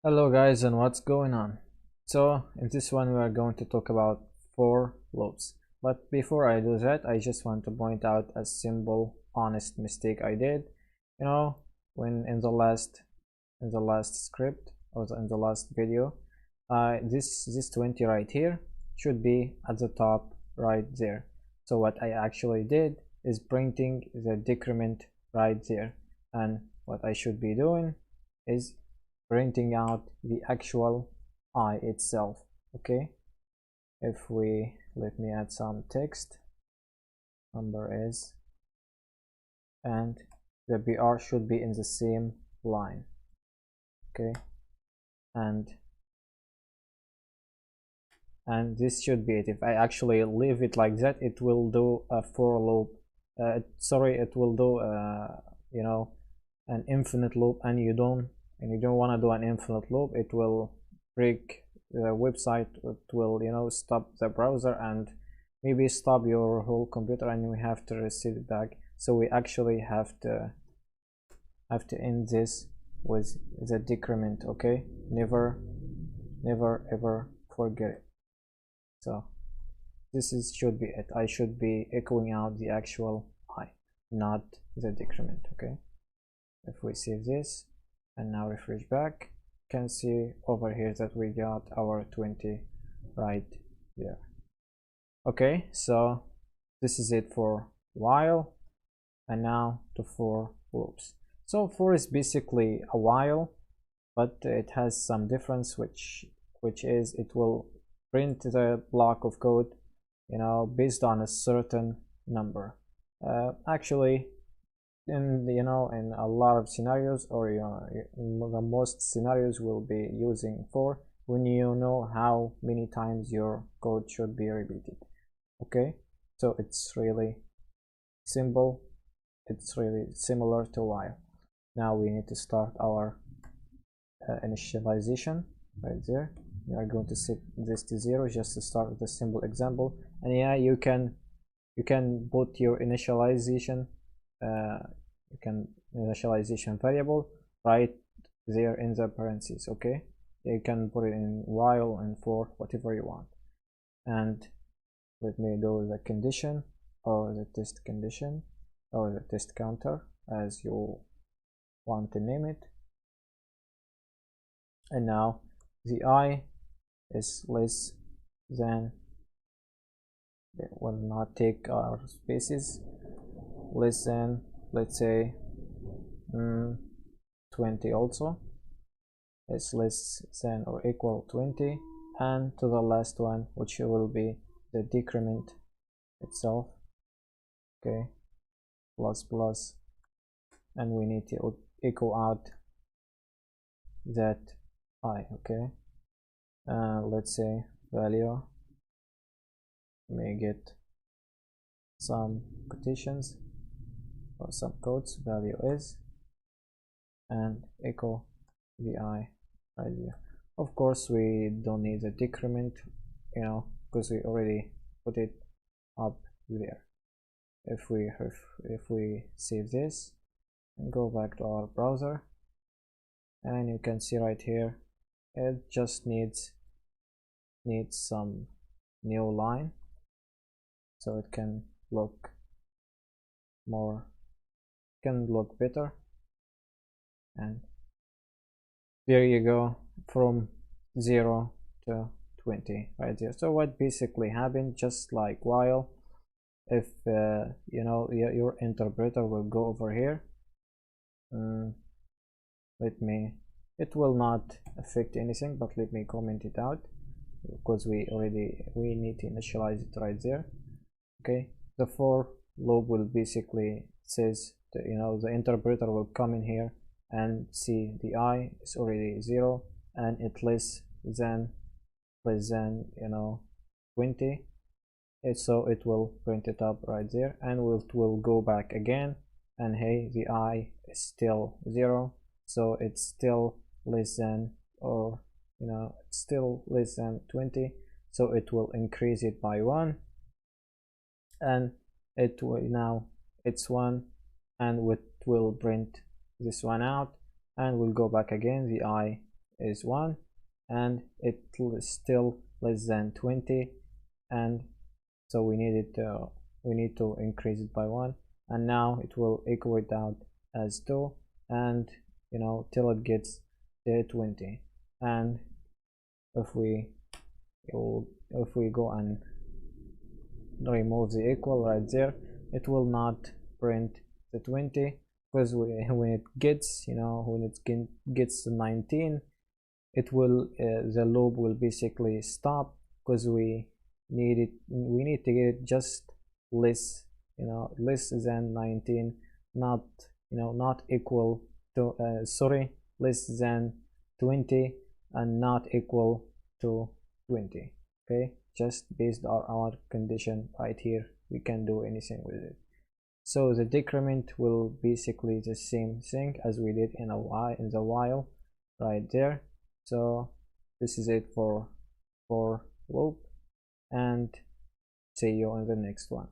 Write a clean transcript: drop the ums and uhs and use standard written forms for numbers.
Hello guys, and what's going on? So in this one we are going to talk about for loops, but before I do that I just want to point out a simple honest mistake I did. When in the last script or in the last video, this 20 right here should be at the top right there. So what I actually did is printing the decrement right there, and what I should be doing is printing out the actual I itself. Okay, if we let me add some text, number is, and the BR should be in the same line. Okay, and this should be it. If I actually leave it like that, it will do a for loop. It will do an infinite loop, and you don't want to do an infinite loop. It will break the website. It will stop the browser and maybe stop your whole computer, and we have to reset it back. So we actually have to end this with the decrement. Okay, never ever forget it. So this should be it. I should be echoing out the actual I, not the decrement. Okay, if we save this and now refresh back, you can see over here that we got our 20 right there. Okay, so this is it for while, and now to for loops. So for is basically a while, but it has some difference, which is it will print the block of code based on a certain number. Actually, in a lot of scenarios, or the most scenarios will be using for when you know how many times your code should be repeated. Okay, so it's really simple, it's really similar to while. Now we need to start our initialization right there. We are going to set this to 0 just to start with a simple example. And yeah, you can put your initialization variable right there in the parentheses. Okay, you can put it in while and for, whatever you want. And let me do the condition, or the test condition, or the test counter, as you want to name it. And now the I is less than, it will not take our spaces, less than, let's say 20 also. It's less than or equal 20, and to the last one, which will be the decrement itself. Okay, plus, and we need to echo out that I. Okay, let's say value, may get some quotations or some codes, value is, and echo the I right there. Of course we don't need the decrement, because we already put it up there. If we save this and go back to our browser, and you can see right here it just needs some new line, so it can look better. And there you go, from 0 to 20 right there. So what basically happened, just like while, if your interpreter will go over here, it will not affect anything, but let me comment it out, because we need to initialize it right there. Okay, the for loop will basically says that, the interpreter will come in here and see the I is already 0, and it less than 20, so it will print it up right there, and it will go back again, and hey, the I is still 0, so it's still less than, or it's still less than 20, so it will increase it by 1, and it will, now it's 1, and it will print this one out, and we'll go back again, the I is 1 and it is still less than 20, and so we need to increase it by 1, and now it will equal it out as 2, and till it gets to 20. And if we go and remove the equal right there, it will not print the 20, because when it gets gets to 19, it will the loop will basically stop, because we need to get it just less less than 19, not not equal to sorry, less than 20 and not equal to 20. Okay, just based on our condition right here, we can do anything with it. So the decrement will basically the same thing as we did in the while right there. So this is it for loop, and see you on the next one.